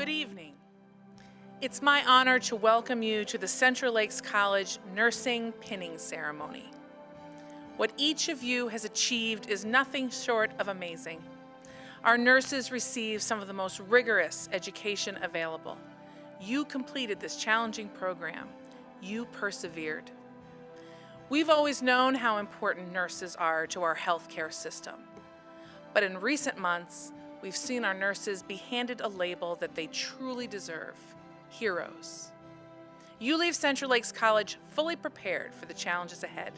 Good evening. It's my honor to welcome you to the Central Lakes College Nursing Pinning Ceremony. What each of you has achieved is nothing short of amazing. Our nurses received some of the most rigorous education available. You completed this challenging program. You persevered. We've always known how important nurses are to our healthcare system. But in recent months, we've seen our nurses be handed a label that they truly deserve: heroes. You leave Central Lakes College fully prepared for the challenges ahead.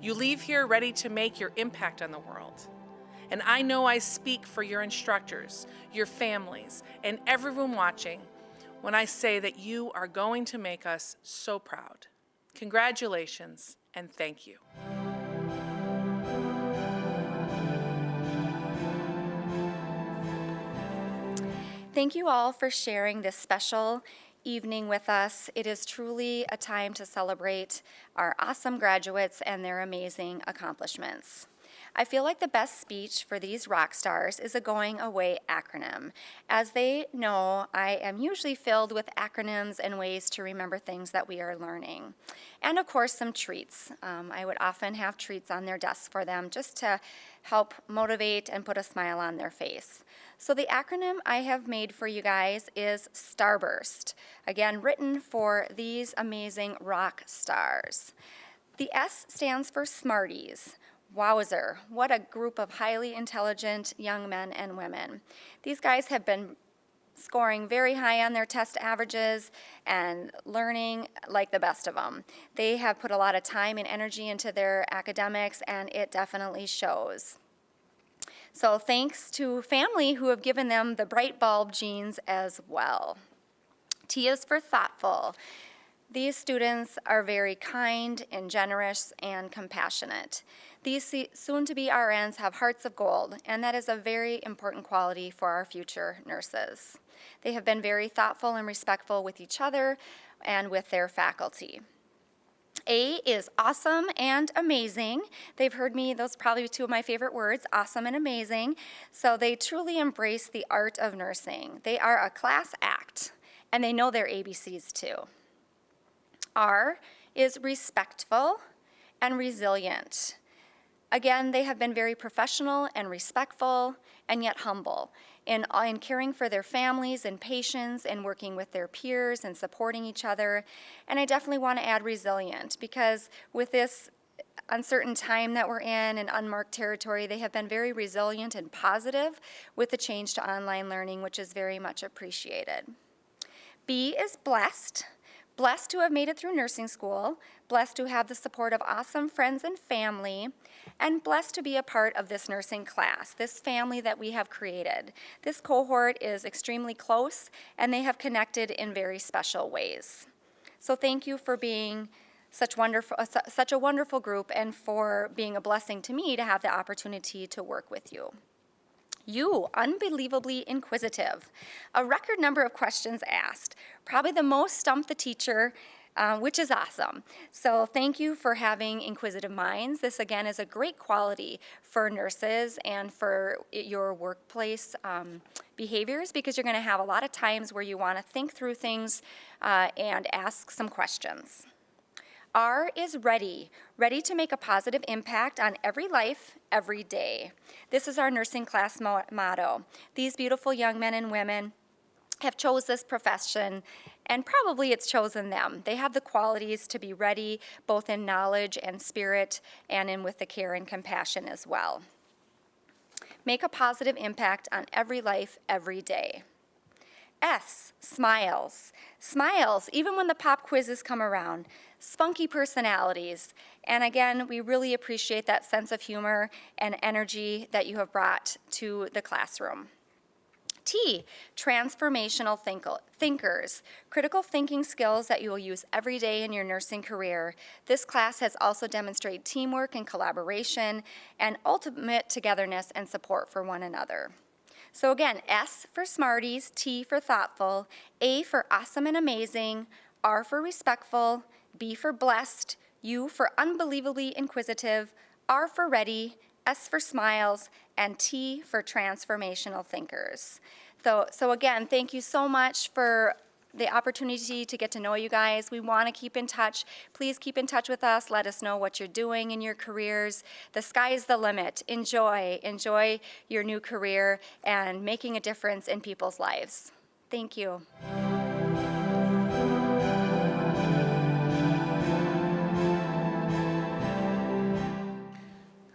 You leave here ready to make your impact on the world. And I know I speak for your instructors, your families, and everyone watching when I say that you are going to make us so proud. Congratulations, and thank you. Thank you all for sharing this special evening with us. It is truly a time to celebrate our awesome graduates and their amazing accomplishments. I feel like the best speech for these rock stars is a going away acronym. As they know, I am usually filled with acronyms and ways to remember things that we are learning. And of course, some treats. I would often have treats on their desks for them just to help motivate and put a smile on their face. So the acronym I have made for you guys is STARBURST, again written for these amazing rock stars. The S stands for Smarties. Wowzer, what a group of highly intelligent young men and women. These guys have been scoring very high on their test averages and learning like the best of them. They have put a lot of time and energy into their academics, and it definitely shows. So thanks to family who have given them the bright bulb genes as well. T is for thoughtful. These students are very kind and generous and compassionate. These soon-to-be RNs have hearts of gold, and that is a very important quality for our future nurses. They have been very thoughtful and respectful with each other and with their faculty. A is awesome and amazing. They've heard me, those are probably two of my favorite words, awesome and amazing. So they truly embrace the art of nursing. They are a class act, and they know their ABCs too. R is respectful and resilient. Again, they have been very professional and respectful and yet humble in caring for their families and patients and working with their peers and supporting each other. And I definitely want to add resilient, because with this uncertain time that we're in and unmarked territory, they have been very resilient and positive with the change to online learning, which is very much appreciated. B is blessed. Blessed to have made it through nursing school, blessed to have the support of awesome friends and family, and blessed to be a part of this nursing class, this family that we have created. This cohort is extremely close, and they have connected in very special ways. So thank you for being such a wonderful group, and for being a blessing to me to have the opportunity to work with you. You, unbelievably inquisitive. A record number of questions asked, probably the most stumped the teacher, which is awesome. So thank you for having inquisitive minds. This again is a great quality for nurses and for your workplace behaviors, because you're going to have a lot of times where you want to think through things and ask some questions. R is ready, ready to make a positive impact on every life, every day. This is our nursing class motto. These beautiful young men and women have chose this profession, and probably it's chosen them. They have the qualities to be ready, both in knowledge and spirit, and in with the care and compassion as well. Make a positive impact on every life, every day. S, smiles. Smiles, even when the pop quizzes come around. Spunky personalities. And again, we really appreciate that sense of humor and energy that you have brought to the classroom. T, transformational thinkers. Critical thinking skills that you will use every day in your nursing career. This class has also demonstrated teamwork and collaboration and ultimate togetherness and support for one another. So again, S for Smarties, T for thoughtful, A for awesome and amazing, R for respectful, B for blessed, U for unbelievably inquisitive, R for ready, S for smiles, and T for transformational thinkers. So again, thank you so much for the opportunity to get to know you guys. We want to keep in touch. Please keep in touch with us. Let us know what you're doing in your careers. The sky is the limit. Enjoy your new career and making a difference in people's lives. Thank you.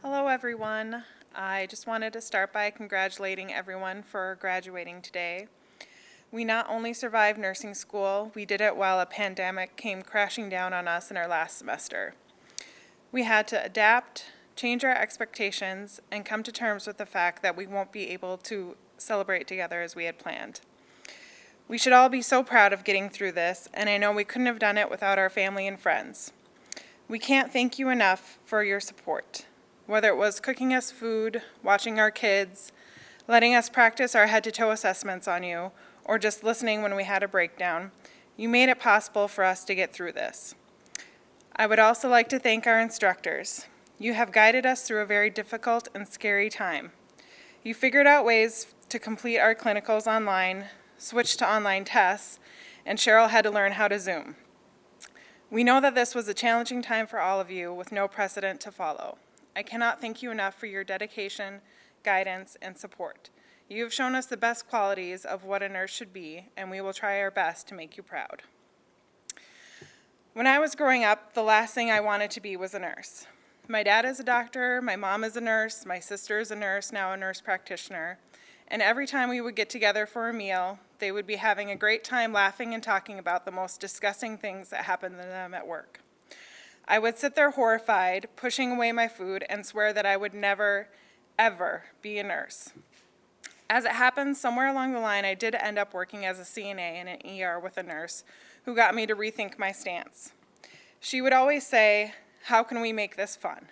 Hello everyone. I just wanted to start by congratulating everyone for graduating today. We not only survived nursing school, we did it while a pandemic came crashing down on us in our last semester. We had to adapt, change our expectations, and come to terms with the fact that we won't be able to celebrate together as we had planned. We should all be so proud of getting through this, and I know we couldn't have done it without our family and friends. We can't thank you enough for your support. Whether it was cooking us food, watching our kids, letting us practice our head-to-toe assessments on you, or just listening when we had a breakdown, you made it possible for us to get through this. I would also like to thank our instructors. You have guided us through a very difficult and scary time. You figured out ways to complete our clinicals online, switch to online tests, and Cheryl had to learn how to Zoom. We know that this was a challenging time for all of you with no precedent to follow. I cannot thank you enough for your dedication, guidance, and support. You have shown us the best qualities of what a nurse should be, and we will try our best to make you proud. When I was growing up, the last thing I wanted to be was a nurse. My dad is a doctor, my mom is a nurse, my sister is a nurse, now a nurse practitioner, and every time we would get together for a meal, they would be having a great time laughing and talking about the most disgusting things that happened to them at work. I would sit there horrified, pushing away my food, and swear that I would never, ever be a nurse. As it happened, somewhere along the line, I did end up working as a CNA in an ER with a nurse who got me to rethink my stance. She would always say, "How can we make this fun?"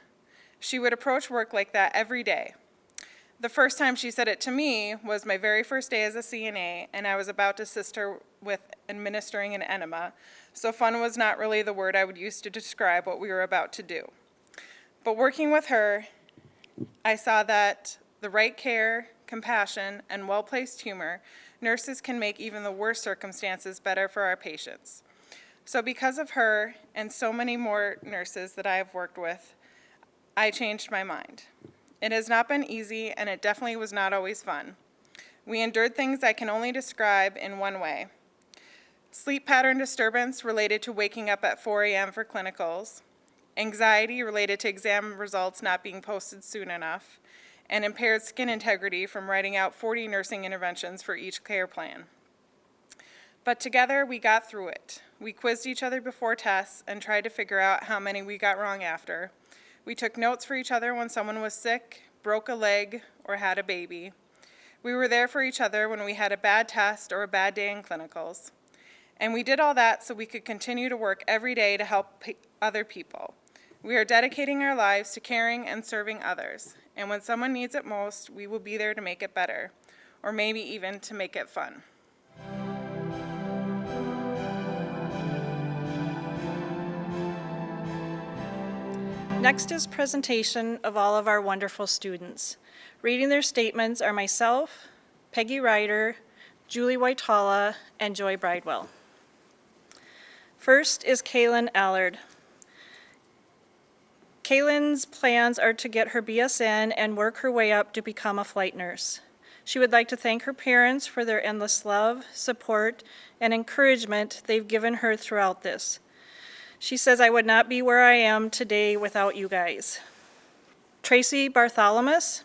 She would approach work like that every day. The first time she said it to me was my very first day as a CNA, and I was about to assist her with administering an enema, so fun was not really the word I would use to describe what we were about to do. But working with her, I saw that the right care, compassion, and well-placed humor, nurses can make even the worst circumstances better for our patients. So because of her and so many more nurses that I have worked with, I changed my mind. It has not been easy, and it definitely was not always fun. We endured things I can only describe in one way. Sleep pattern disturbance related to waking up at 4 a.m. for clinicals, anxiety related to exam results not being posted soon enough, and impaired skin integrity from writing out 40 nursing interventions for each care plan. But together, we got through it. We quizzed each other before tests and tried to figure out how many we got wrong after. We took notes for each other when someone was sick, broke a leg, or had a baby. We were there for each other when we had a bad test or a bad day in clinicals. And we did all that so we could continue to work every day to help other people. We are dedicating our lives to caring and serving others. And when someone needs it most, we will be there to make it better, or maybe even to make it fun. Next is presentation of all of our wonderful students. Reading their statements are myself, Peggy Ryder, Julie Whitala, and Joy Bridewell. First is KAILYNN ALLORD. KAILYNN's plans are to get her BSN and work her way up to become a flight nurse. She would like to thank her parents for their endless love, support, and encouragement they've given her throughout this. She says, "I would not be where I am today without you guys." TRACY BARTHOLOMAUS.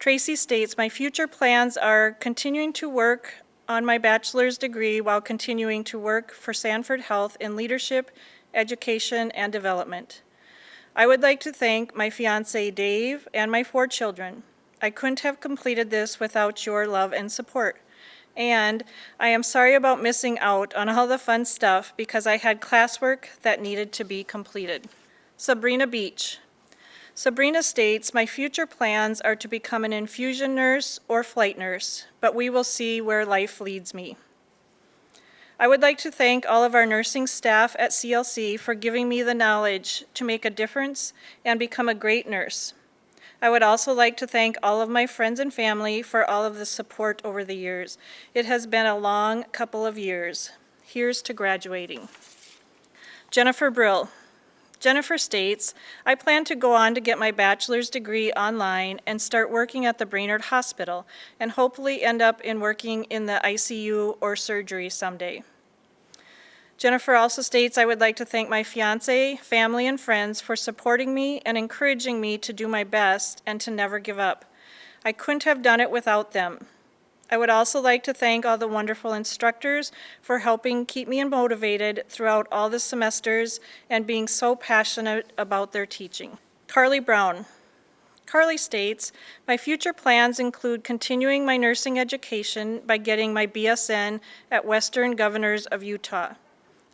TRACY states, "My future plans are continuing to work on my bachelor's degree while continuing to work for Sanford Health in leadership, education, and development. I would like to thank my fiancé Dave and my 4 children. I couldn't have completed this without your love and support. And I am sorry about missing out on all the fun stuff because I had classwork that needed to be completed." Sabrina Beach. Sabrina states, "My future plans are to become an infusion nurse or flight nurse, but we will see where life leads me. I would like to thank all of our nursing staff at CLC for giving me the knowledge to make a difference and become a great nurse. I would also like to thank all of my friends and family for all of the support over the years. It has been a long couple of years. Here's to graduating. Jennifer Brill. Jennifer states, I plan to go on to get my bachelor's degree online and start working at the Brainerd Hospital and hopefully end up in working in the ICU or surgery someday. Jennifer also states, I would like to thank my fiance, family, and friends for supporting me and encouraging me to do my best and to never give up. I couldn't have done it without them. I would also like to thank all the wonderful instructors for helping keep me motivated throughout all the semesters and being so passionate about their teaching. Carly Brown. Carly states, my future plans include continuing my nursing education by getting my BSN at Western Governors of Utah.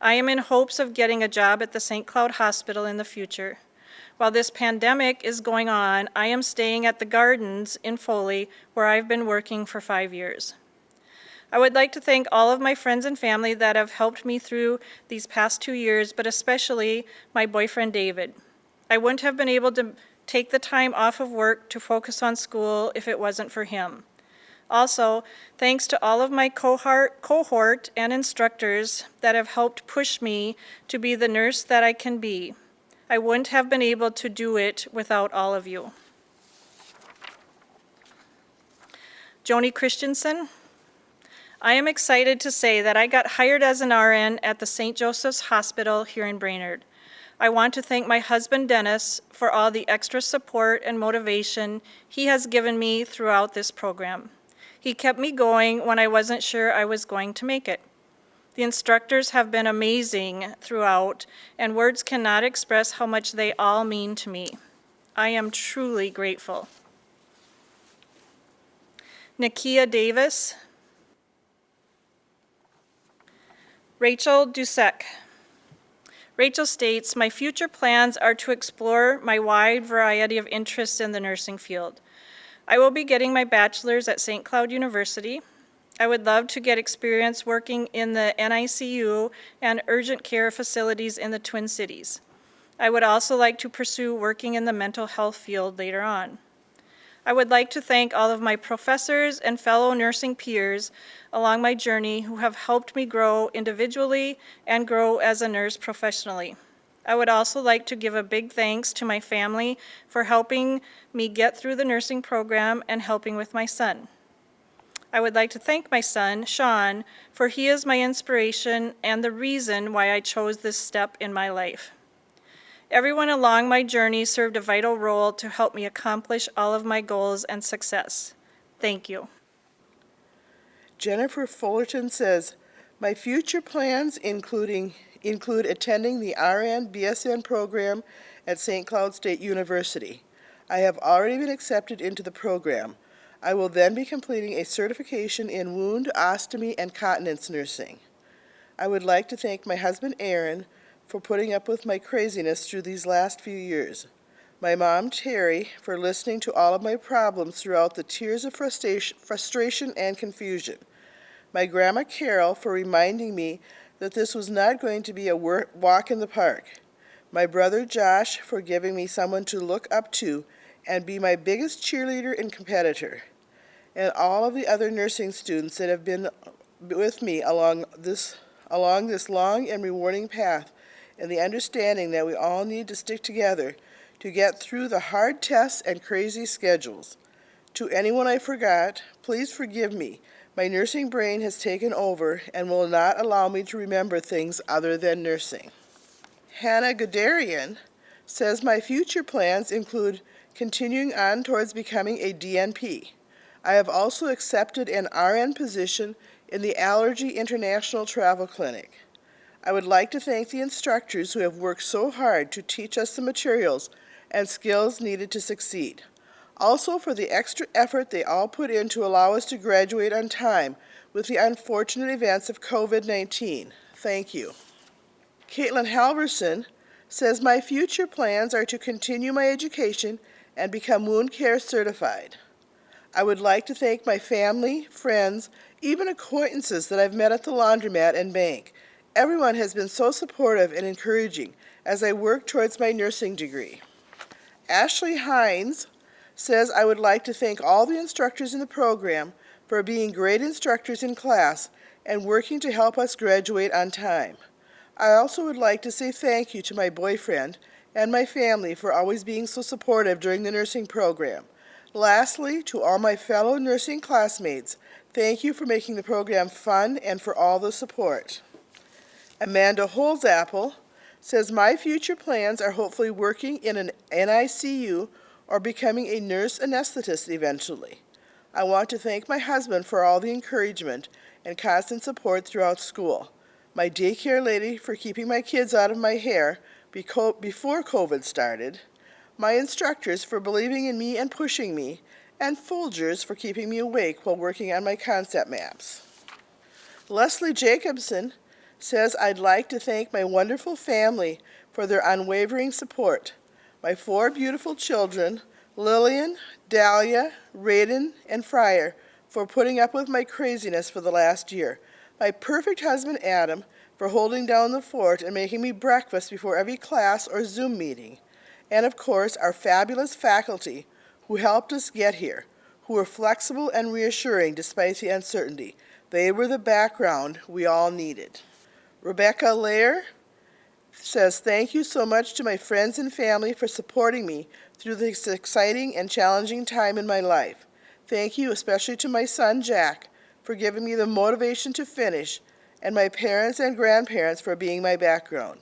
I am in hopes of getting a job at the St. Cloud Hospital in the future. While this pandemic is going on, I am staying at the Gardens in Foley, where I've been working for 5 years. I would like to thank all of my friends and family that have helped me through these past 2 years, but especially my boyfriend, David. I wouldn't have been able to take the time off of work to focus on school if it wasn't for him. Also, thanks to all of my cohort and instructors that have helped push me to be the nurse that I can be. I wouldn't have been able to do it without all of you. JONI Christianson. I am excited to say that I got hired as an RN at the St. Joseph's Hospital here in Brainerd. I want to thank my husband, Dennis, for all the extra support and motivation he has given me throughout this program. He kept me going when I wasn't sure I was going to make it. The instructors have been amazing throughout, and words cannot express how much they all mean to me. I am truly grateful. Nakia Davis. Rachel DUSEK. Rachel states, my future plans are to explore my wide variety of interests in the nursing field. I will be getting my bachelor's at St. Cloud University. I would love to get experience working in the NICU and urgent care facilities in the Twin Cities. I would also like to pursue working in the mental health field later on. I would like to thank all of my professors and fellow nursing peers along my journey who have helped me grow individually and grow as a nurse professionally. I would also like to give a big thanks to my family for helping me get through the nursing program and helping with my son. I would like to thank my son, Sean, for he is my inspiration and the reason why I chose this step in my life. Everyone along my journey served a vital role to help me accomplish all of my goals and success. Thank you. Jennifer Fullerton says, my future plans include attending the RN BSN program at St. Cloud State University. I have already been accepted into the program. I will then be completing a certification in wound, ostomy, and continence nursing. I would like to thank my husband, Aaron, for putting up with my craziness through these last few years. My mom, Terry, for listening to all of my problems throughout the tears of frustration and confusion. My grandma, Carol, for reminding me that this was not going to be a walk in the park. My brother, Josh, for giving me someone to look up to and be my biggest cheerleader and competitor. And all of the other nursing students that have been with me along this long and rewarding path, and the understanding that we all need to stick together to get through the hard tests and crazy schedules. To anyone I forgot, please forgive me. My nursing brain has taken over and will not allow me to remember things other than nursing. Hannah GUDERIAN says my future plans include continuing on towards becoming a DNP. I have also accepted an RN position in the Allergy International Travel Clinic. I would like to thank the instructors who have worked so hard to teach us the materials and skills needed to succeed. Also for the extra effort they all put in to allow us to graduate on time with the unfortunate events of COVID-19. Thank you. Caitlin HALVERSON says my future plans are to continue my education and become wound care certified. I would like to thank my family, friends, even acquaintances that I've met at the laundromat and bank. Everyone has been so supportive and encouraging as I work towards my nursing degree. Ashley Hines says I would like to thank all the instructors in the program for being great instructors in class and working to help us graduate on time. I also would like to say thank you to my boyfriend and my family for always being so supportive during the nursing program. Lastly, to all my fellow nursing classmates, thank you for making the program fun and for all the support. Amanda HOLSAPPLE says my future plans are hopefully working in an NICU or becoming a nurse anesthetist eventually. I want to thank my husband for all the encouragement and constant support throughout school, my daycare lady for keeping my kids out of my hair before COVID started, my instructors for believing in me and pushing me, and Folgers for keeping me awake while working on my concept maps. Leslie Jacobson says I'd like to thank my wonderful family for their unwavering support. My 4 beautiful children, Lillian, Dahlia, Raiden, and Fryer, for putting up with my craziness for the last year. My perfect husband, Adam, for holding down the fort and making me breakfast before every class or Zoom meeting. And of course, our fabulous faculty who helped us get here, who were flexible and reassuring despite the uncertainty. They were the background we all needed. Rebecca Lair says, thank you so much to my friends and family for supporting me through this exciting and challenging time in my life. Thank you especially to my son, Jack, for giving me the motivation to finish, and my parents and grandparents for being my backbone.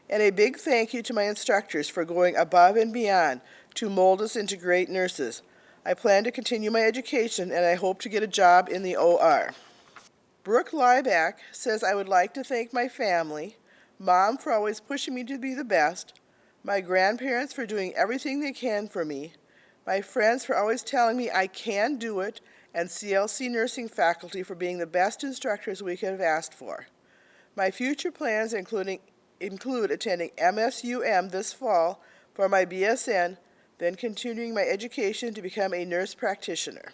And a big thank you to my instructors for going above and beyond to mold us into great nurses. I plan to continue my education, and I hope to get a job in the OR. Brooke LYBACK says I would like to thank my family, Mom for always pushing me to be the best, my grandparents for doing everything they can for me, my friends for always telling me I can do it, and CLC nursing faculty for being the best instructors we could have asked for. My future plans include attending MSUM this fall for my BSN, then continuing my education to become a nurse practitioner.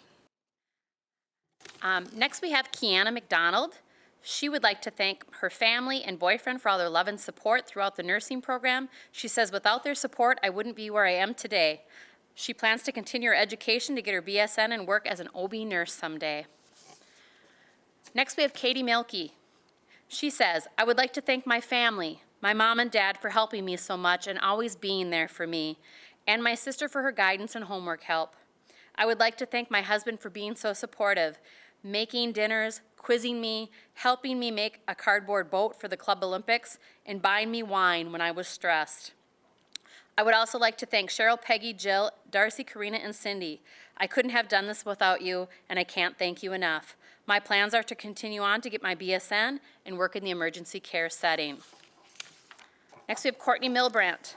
Next we have KEYANNA McDonald. She would like to thank her family and boyfriend for all their love and support throughout the nursing program. She says, without their support, I wouldn't be where I am today. She plans to continue her education to get her BSN and work as an OB nurse someday. Next we have Katie Mielke. She says, I would like to thank my family, my mom and dad for helping me so much and always being there for me, and my sister for her guidance and homework help. I would like to thank my husband for being so supportive, making dinners, quizzing me, helping me make a cardboard boat for the Club Olympics, and buying me wine when I was stressed. I would also like to thank Cheryl, Peggy, Jill, Darcy, Karina, and Cindy. I couldn't have done this without you, and I can't thank you enough. My plans are to continue on to get my BSN and work in the emergency care setting. Next we have Courtney MILBRADT.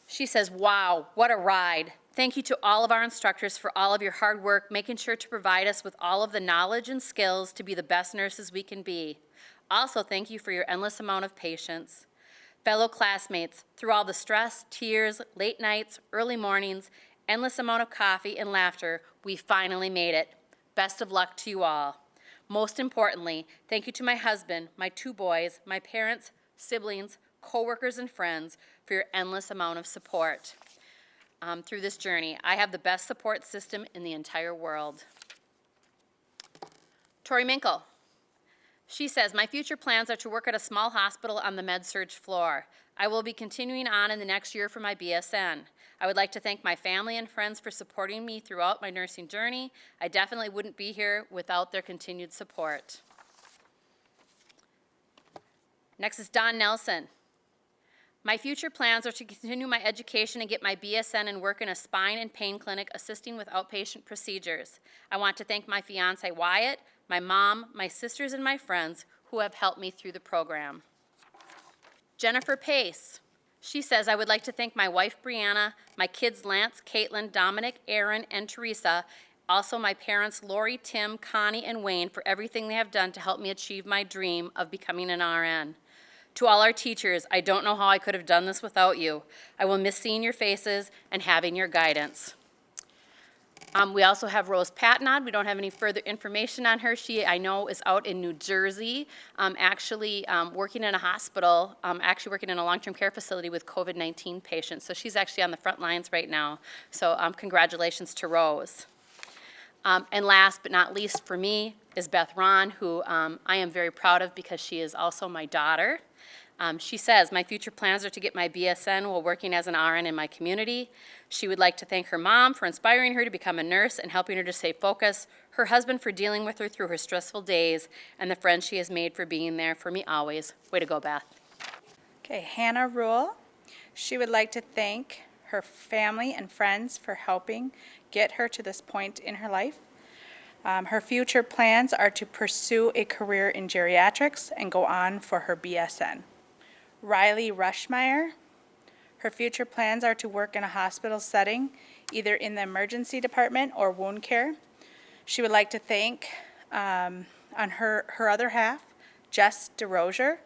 She says, wow, what a ride. Thank you to all of our instructors for all of your hard work, making sure to provide us with all of the knowledge and skills to be the best nurses we can be. Also, thank you for your endless amount of patience. Fellow classmates, through all the stress, tears, late nights, early mornings, endless amount of coffee and laughter, we finally made it. Best of luck to you all. Most importantly, thank you to my husband, my 2 boys, my parents, siblings, coworkers, and friends for your endless amount of support through this journey. I have the best support system in the entire world. Tori MINKEL. She says, my future plans are to work at a small hospital on the med-surg floor. I will be continuing on in the next year for my BSN. I would like to thank my family and friends for supporting me throughout my nursing journey. I definitely wouldn't be here without their continued support. Next is Don Nelson. My future plans are to continue my education and get my BSN and work in a spine and pain clinic assisting with outpatient procedures. I want to thank my fiance Wyatt, my mom, my sisters, and my friends who have helped me through the program. Jennifer Pace. She says, I would like to thank my wife Brianna, my kids Lance, Caitlin, Dominic, Aaron, and Teresa, also my parents Lori, Tim, Connie, and Wayne for everything they have done to help me achieve my dream of becoming an RN. To all our teachers, I don't know how I could have done this without you. I will miss seeing your faces and having your guidance. We also have Rose Patnod. We don't have any further information on her. She, I know, is out in New Jersey, actually working in a hospital, actually working in a long-term care facility with COVID-19 patients. So she's actually on the front lines right now. So congratulations to Rose. And last but not least for me is Beth RAHN, who I am very proud of because she is also my daughter. She says, my future plans are to get my BSN while working as an RN in my community. She would like to thank her mom for inspiring her to become a nurse and helping her to stay focused, her husband for dealing with her through her stressful days, and the friends she has made for being there for me always. Way to go, Beth. Okay, Hannah RUHL. She would like to thank her family and friends for helping get her to this point in her life. Her future plans are to pursue a career in geriatrics and go on for her BSN. RYLIE Rushmeyer. Her future plans are to work in a hospital setting, either in the emergency department or wound care. She would like to thank, on her other half, Jess DeRosier,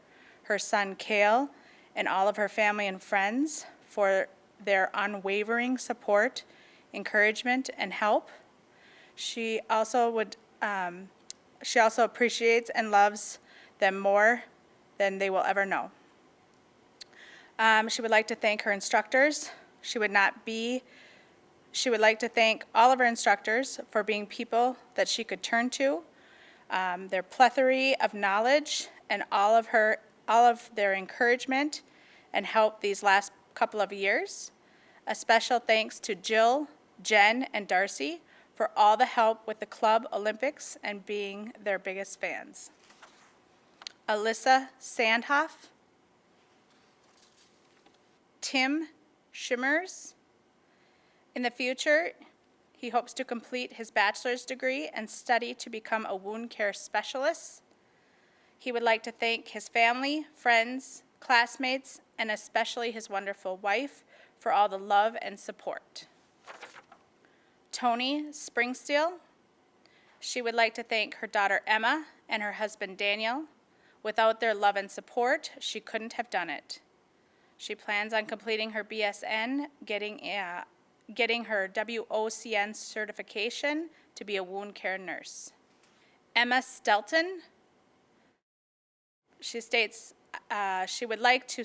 her son Kale, and all of her family and friends for their unwavering support, encouragement, and help. She also appreciates and loves them more than they will ever know. She would like to thank her instructors. She would like to thank all of her instructors for being people that she could turn to, their plethora of knowledge, and all of their encouragement and help these last couple of years. A special thanks to Jill, Jen, and Darcy for all the help with the Club Olympics and being their biggest fans. Alyssa Sandhoff, Tim Schimmers. In the future, he hopes to complete his bachelor's degree and study to become a wound care specialist. He would like to thank his family, friends, classmates, and especially his wonderful wife for all the love and support. Tony Springsteel. She would like to thank her daughter Emma and her husband Daniel. Without their love and support, she couldn't have done it. She plans on completing her BSN, getting her WOCN certification to be a wound care nurse. Emma Stelton. She states she would like to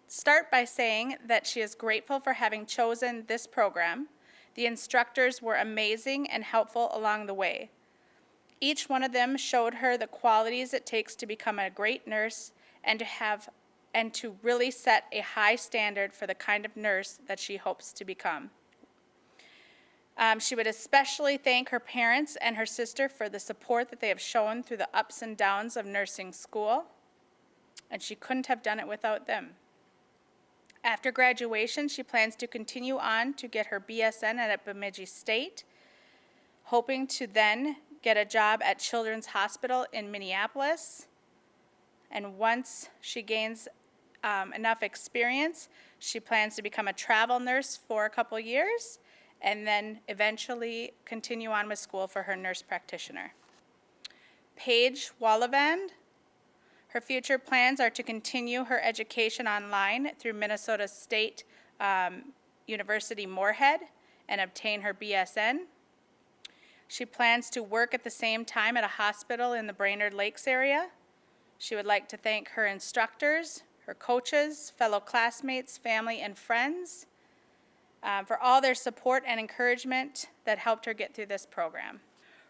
start by saying that she is grateful for having chosen this program. The instructors were amazing and helpful along the way. Each one of them showed her the qualities it takes to become a great nurse and to really set a high standard for the kind of nurse that she hopes to become. She would especially thank her parents and her sister for the support that they have shown through the ups and downs of nursing school, and she couldn't have done it without them. After graduation, she plans to continue on to get her BSN at Bemidji State, hoping to then get a job at Children's Hospital in Minneapolis. And once she gains enough experience, she plans to become a travel nurse for a couple years and then eventually continue on with school for her nurse practitioner. Paige Wallavand. Her future plans are to continue her education online through Minnesota State University Moorhead and obtain her BSN. She plans to work at the same time at a hospital in the Brainerd Lakes area. She would like to thank her instructors, her coaches, fellow classmates, family, and friends for all their support and encouragement that helped her get through this program.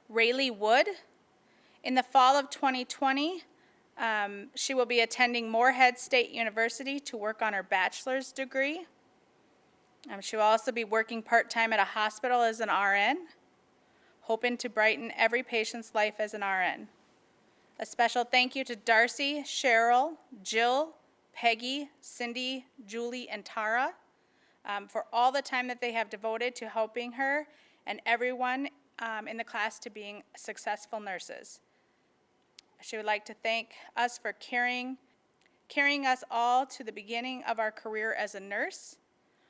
Rayleigh Wood. In the fall of 2020, she will be attending Moorhead State University to work on her bachelor's degree. She will also be working part-time at a hospital as an RN, hoping to brighten every patient's life as an RN. A special thank you to Darcy, Cheryl, Jill, Peggy, Cindy, Julie, and Tara for all the time that they have devoted to helping her and everyone in the class to being successful nurses. She would like to thank us for carrying us all to the beginning of our career as a nurse,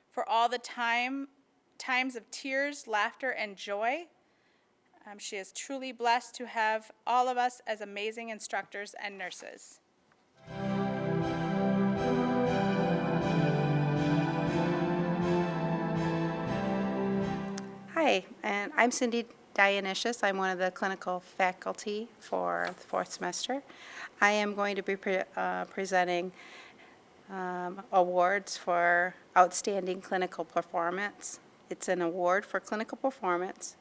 for all the times of tears, laughter, and joy. She is truly blessed to have all of us as amazing instructors and nurses. Hi, and I'm Cindy Dionysius. I'm one of the clinical faculty for the 4th semester. I am going to be presenting awards for outstanding clinical performance. It's an award for clinical performance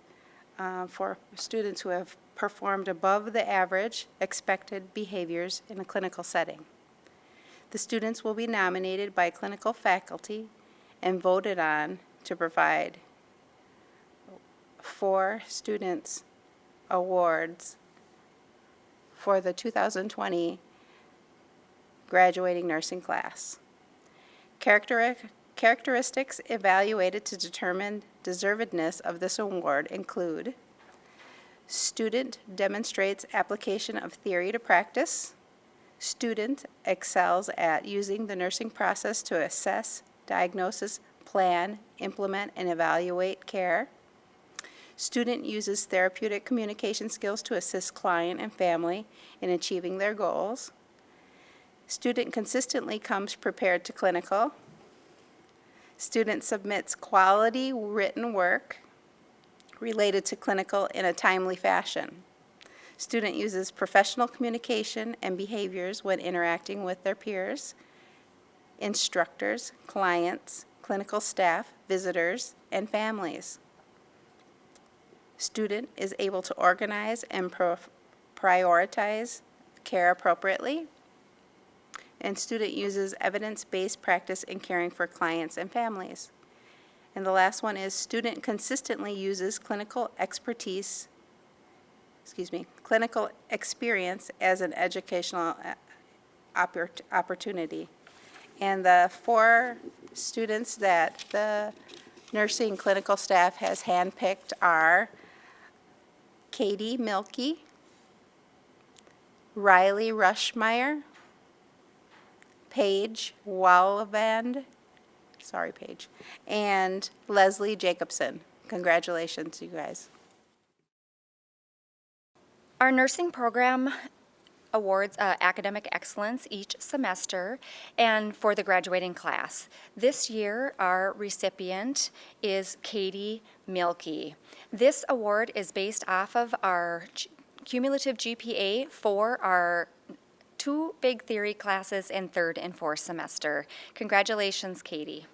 for students who have performed above the average expected behaviors in a clinical setting. The students will be nominated by clinical faculty and voted on to provide 4 students awards for the 2020 graduating nursing class. Characteristics evaluated to determine deservedness of this award include: student demonstrates application of theory to practice, student excels at using the nursing process to assess, diagnose, plan, implement, and evaluate care, student uses therapeutic communication skills to assist client and family in achieving their goals, student consistently comes prepared to clinical, student submits quality written work related to clinical in a timely fashion, student uses professional communication and behaviors when interacting with their peers, instructors, clients, clinical staff, visitors, and families. Student is able to organize and prioritize care appropriately. And student uses evidence-based practice in caring for clients and families. And the last one is student consistently uses clinical experience as an educational opportunity. And the 4 students that the nursing clinical staff has handpicked are Katie Mielke, Riley Rushmeyer, Paige Walvand, and Leslie Jacobson. Congratulations, you guys. Our nursing program awards academic excellence each semester and for the graduating class. This year, our recipient is Katie Mielke. This award is based off of our cumulative GPA for our 2 big theory classes in 3rd and 4th semester. Congratulations, Katie.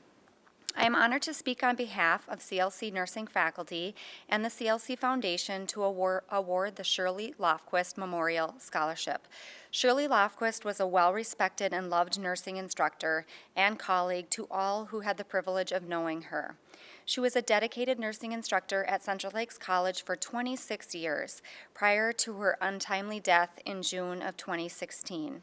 I am honored to speak on behalf of CLC nursing faculty and the CLC Foundation to award the Shirley Lofquist Memorial Scholarship. Shirley Lofquist was a well-respected and loved nursing instructor and colleague to all who had the privilege of knowing her. She was a dedicated nursing instructor at Central Lakes College for 26 years, prior to her untimely death in June of 2016.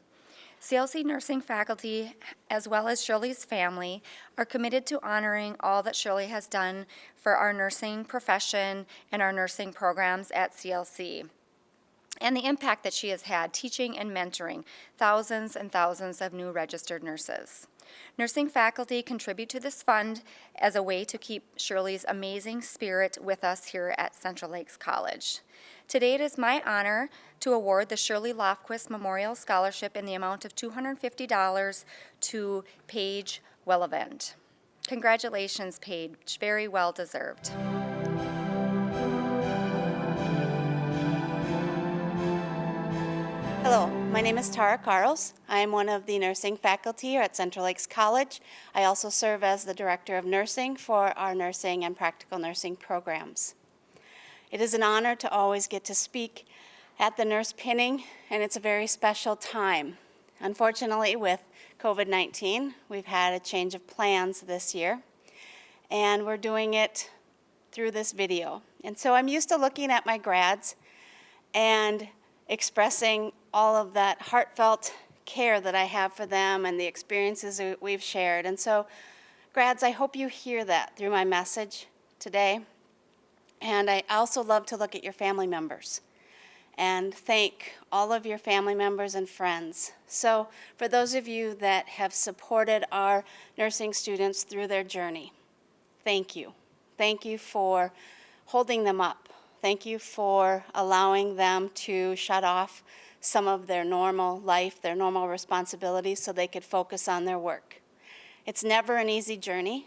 CLC nursing faculty, as well as Shirley's family, are committed to honoring all that Shirley has done for our nursing profession and our nursing programs at CLC, and the impact that she has had teaching and mentoring thousands and thousands of new registered nurses. Nursing faculty contribute to this fund as a way to keep Shirley's amazing spirit with us here at Central Lakes College. Today it is my honor to award the Shirley Lofquist Memorial Scholarship in the amount of $250 to Paige Wellavend. Congratulations, Paige, very well deserved. Hello, my name is Tara Carls. I am one of the nursing faculty here at Central Lakes College. I also serve as the Director of Nursing for our nursing and practical nursing programs. It is an honor to always get to speak at the nurse pinning, and it's a very special time. Unfortunately, with COVID-19, we've had a change of plans this year, and we're doing it through this video. And so I'm used to looking at my grads and expressing all of that heartfelt care that I have for them and the experiences that we've shared. And so, grads, I hope you hear that through my message today. And I also love to look at your family members and thank all of your family members and friends. So for those of you that have supported our nursing students through their journey, thank you. Thank you for holding them up. Thank you for allowing them to shut off some of their normal life, their normal responsibilities, so they could focus on their work. It's never an easy journey.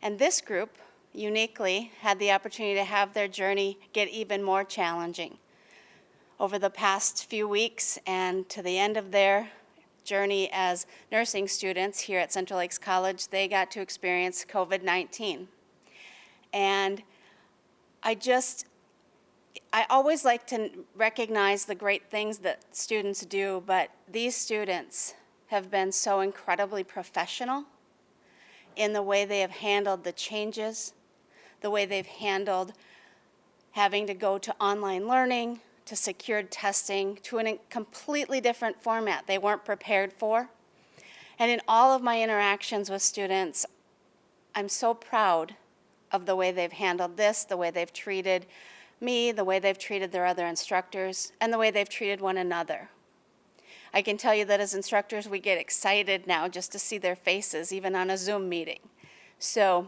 And this group, uniquely had the opportunity to have their journey get even more challenging. Over the past few weeks and to the end of their journey as nursing students here at Central Lakes College, they got to experience COVID-19. And I always like to recognize the great things that students do, but these students have been so incredibly professional in the way they have handled the changes, the way they've handled having to go to online learning, to secured testing, to a completely different format they weren't prepared for. And in all of my interactions with students, I'm so proud of the way they've handled this, the way they've treated me, the way they've treated their other instructors, and the way they've treated one another. I can tell you that as instructors, we get excited now just to see their faces, even on a Zoom meeting. So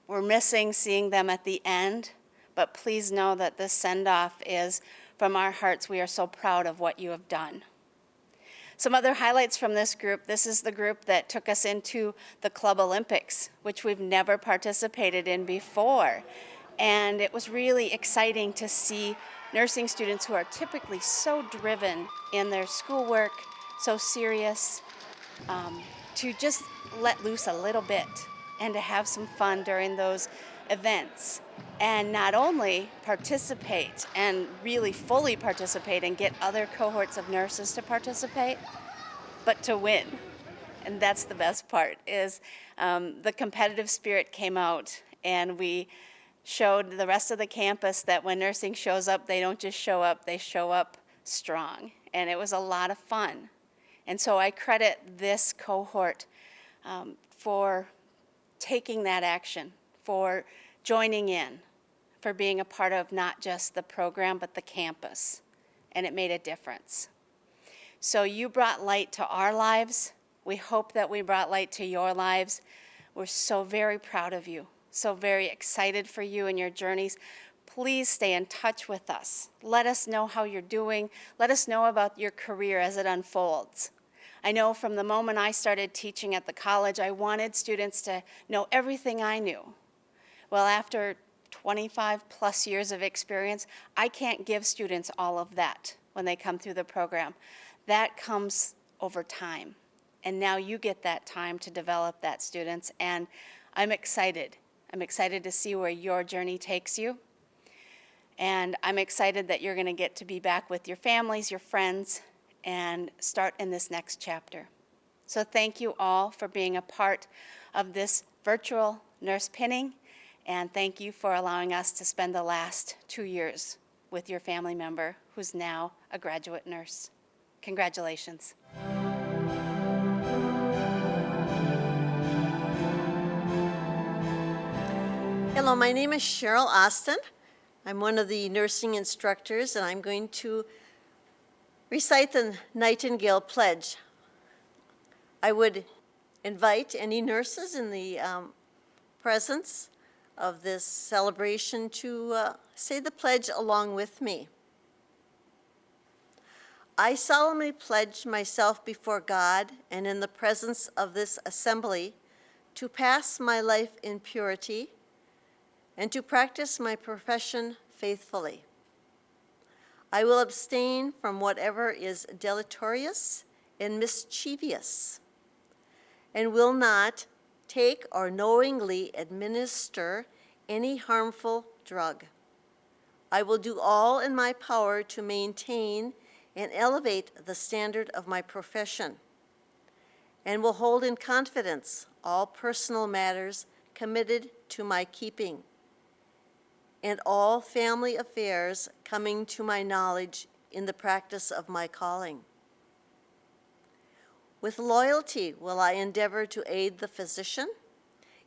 we're missing seeing them at the end, but please know that this send-off is from our hearts. We are so proud of what you have done. Some other highlights from this group. This is the group that took us into the Club Olympics, which we've never participated in before. And it was really exciting to see nursing students who are typically so driven in their schoolwork, so serious, to just let loose a little bit and to have some fun during those events. And not only participate and really fully participate and get other cohorts of nurses to participate, but to win. And that's the best part, is the competitive spirit came out, and we showed the rest of the campus that when nursing shows up, they don't just show up, they show up strong. And it was a lot of fun. And so I credit this cohort for taking that action, for joining in, for being a part of not just the program, but the campus. And it made a difference. So you brought light to our lives. We hope that we brought light to your lives. We're so very proud of you. So very excited for you and your journeys. Please stay in touch with us. Let us know how you're doing. Let us know about your career as it unfolds. I know from the moment I started teaching at the college, I wanted students to know everything I knew. Well, after 25 plus years of experience, I can't give students all of that when they come through the program. That comes over time. And now you get that time to develop that, students, and I'm excited. I'm excited to see where your journey takes you. And I'm excited that you're going to get to be back with your families, your friends, and start in this next chapter. So thank you all for being a part of this virtual nurse pinning, and thank you for allowing us to spend the last 2 years with your family member who's now a graduate nurse. Congratulations. Hello, my name is Cheryl Austin. I'm one of the nursing instructors, and I'm going to recite the Nightingale Pledge. I would invite any nurses in the presence of this celebration to say the pledge along with me. I solemnly pledge myself before God and in the presence of this assembly to pass my life in purity and to practice my profession faithfully. I will abstain from whatever is deleterious and mischievous, and will not take or knowingly administer any harmful drug. I will do all in my power to maintain and elevate the standard of my profession, and will hold in confidence all personal matters committed to my keeping, and all family affairs coming to my knowledge in the practice of my calling. With loyalty will I endeavor to aid the physician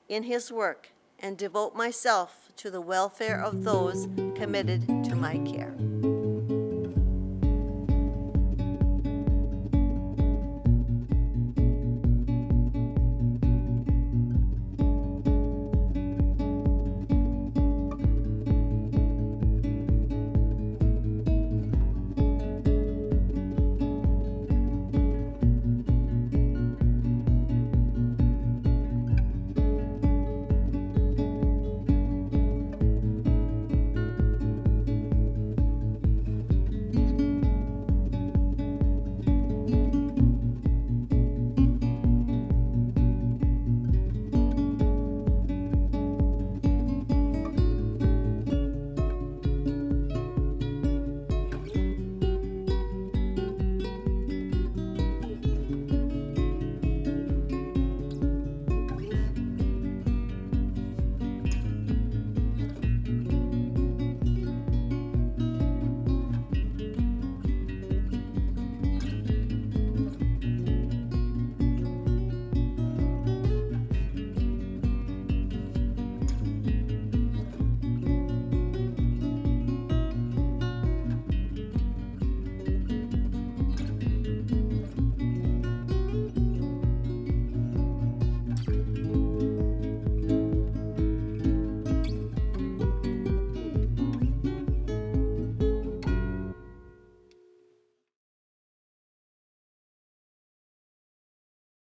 in his work and devote myself to the welfare of those committed to my care.